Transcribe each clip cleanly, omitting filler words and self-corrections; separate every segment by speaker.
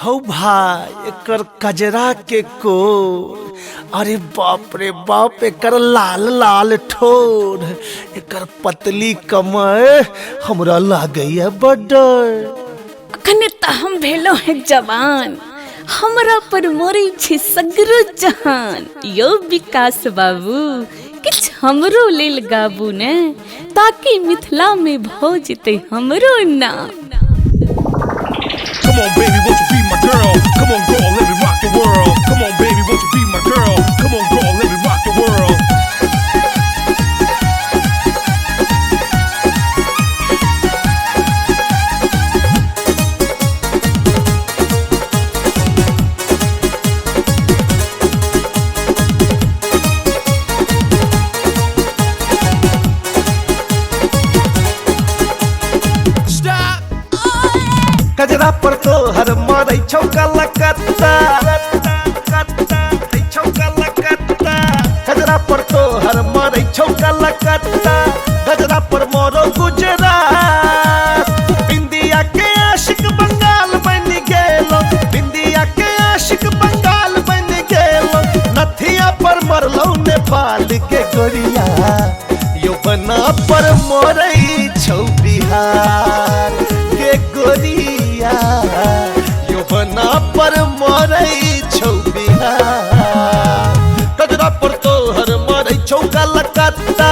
Speaker 1: हौ भाई एकर कजरा के को अरे बाप रे बाप एकर लाल लाल ठोर एकर पतली कमर हमरा लागैया बड्ड
Speaker 2: अखने त हम भेलो है जवान हमरा पर मोरी छी सगरो जहान यो विकास बाबू किछ हमरो लेल गाबू ने ताकि मिथिला में भौ जेते हमरो नाम।
Speaker 3: Come on, baby, won't you be my girl? Come on, girl, let me rock the world. Come on, baby, won't you be my girl? Come on, girl, let me rock the world.
Speaker 1: कजरा पर तो हर मारै छौका लकत्ता कजरा पर तो हर मारै छौका लकत्ता गजरा पर मोरो गुजरात बिंदिया के आशिक बंगाल बन गेलो बिंदिया के आशिक बंगाल बन गेलो नथिया पर मरलो नेपाल के गोरिया यौवना पर मोरै छौ बिहार के गोरिया यौवना पर मोरै छौ बिहार कजरा पर तो हर मारै छौका लकत्ता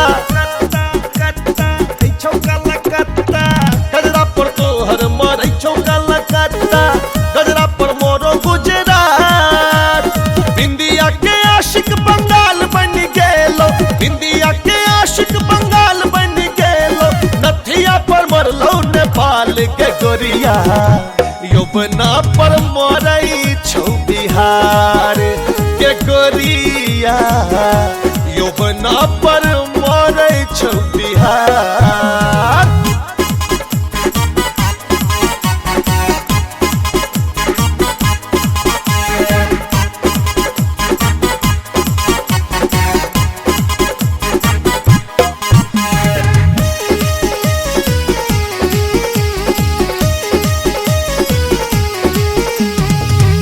Speaker 1: कजरा पर तो हर मारै छौका लकत्ता गजरा पर मोरो गुजरात बिंदिया के आशिक बंगाल बन गेलो बिंदिया के आशिक बंगाल बन गेलो नथिया पर मरलो नेपाल के गोरिया यौवना पर मोरै छौ बिहार के गोरिया यौवना पर मोरै छौ बिहार।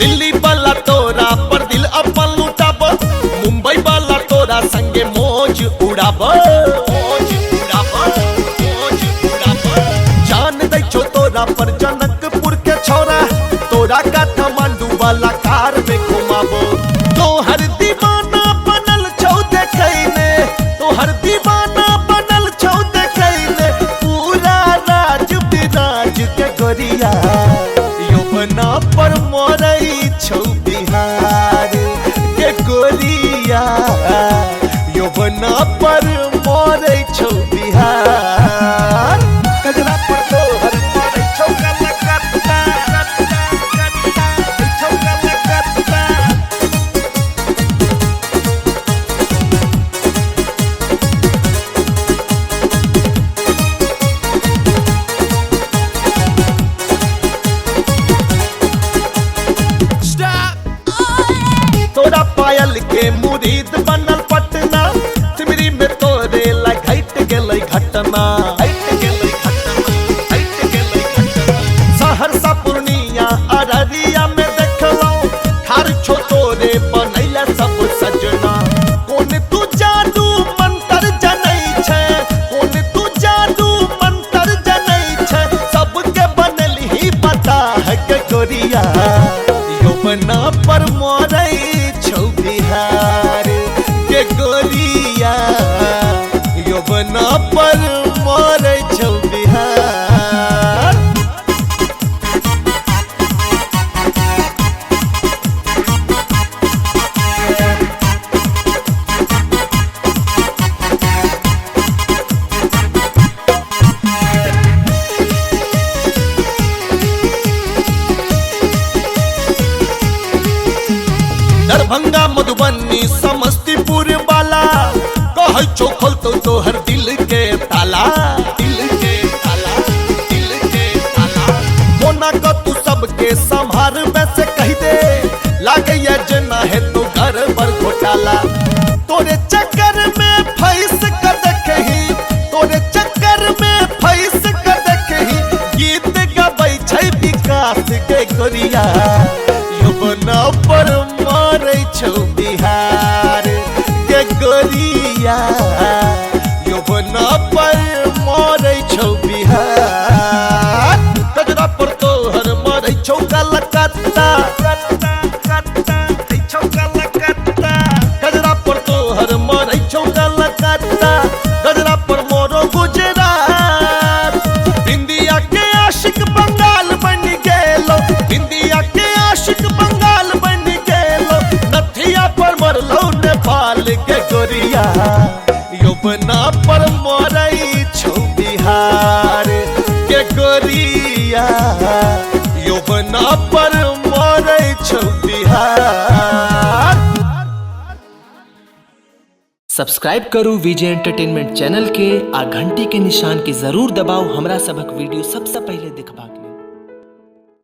Speaker 1: दिल्ली वाला तोरा पर दिल अपन लुटाब मुंबई वाला तोरा संगे मौज उड़ाब जान दै छो तोरा पर जनकपुर के छोरा तोरा काठमांडू वाला कार में घुमाबो तोहर दीवाना बनल छौ देखैने तोहर दीवाना बनल छौ देखैने पूरा राज विराज के गोरिया यौवना पर मोरै छौ बिहार के गोरिया यौवना पर मोरै छौ बिहार कजरा पर तो हर मोरै छौका लकत्ता छौका लकत्ता तोरा पायल के मुरीद बनल पटना सिमरी में तोरे घट गेलै घटना सहरसा पूर्णिया अररिया में देखलो ठार छो तोरे बनैला सब सजना कोन तू जादू मंत्र जनै छै कोन तू जादू मंत्र जनै छै सबके बनलही बता है के गोरिया यौवना पर मोरै छौ बिहार के गोरिया यौवना पर मोरै छौ बिहार। दरभंगा मधुबनी समस्तीपुर वाला कहै छौ खोलतो तोहर दिल के ताला कोना का तू सबके संभार वैसे कह दे लागैया जना है तो घर पर घोटाला तोरे चक्कर में फंस कर देखही तोरे चक्कर में फंस कर देखही गीत गबै छै विकास के गोरिया यौवना पर मारै छौ बिहार गे गोरिया यौवना पर मारै छौ बिहार गजरा पर तोहर मारै छौ कलकत्ता गजरा पर तोहर मारै छौ कलकत्ता गजरा पर मोरो गुजरात इंडिया के आशिक बंगाल बन गेलो इंडिया के आशिक बंगाल बन गेलो नथिया पर मरलो नेपाल के गोरिया यौवना पर मरै छौ बिहार के गोरिया यौवना पर मरै छौ बिहार।
Speaker 4: सब्सक्राइब करू विजय एंटरटेनमेंट चैनल के आ घंटी के निशान के जरूर दबाओ हमरा सबक वीडियो सबसे पहले देखबाक लेल।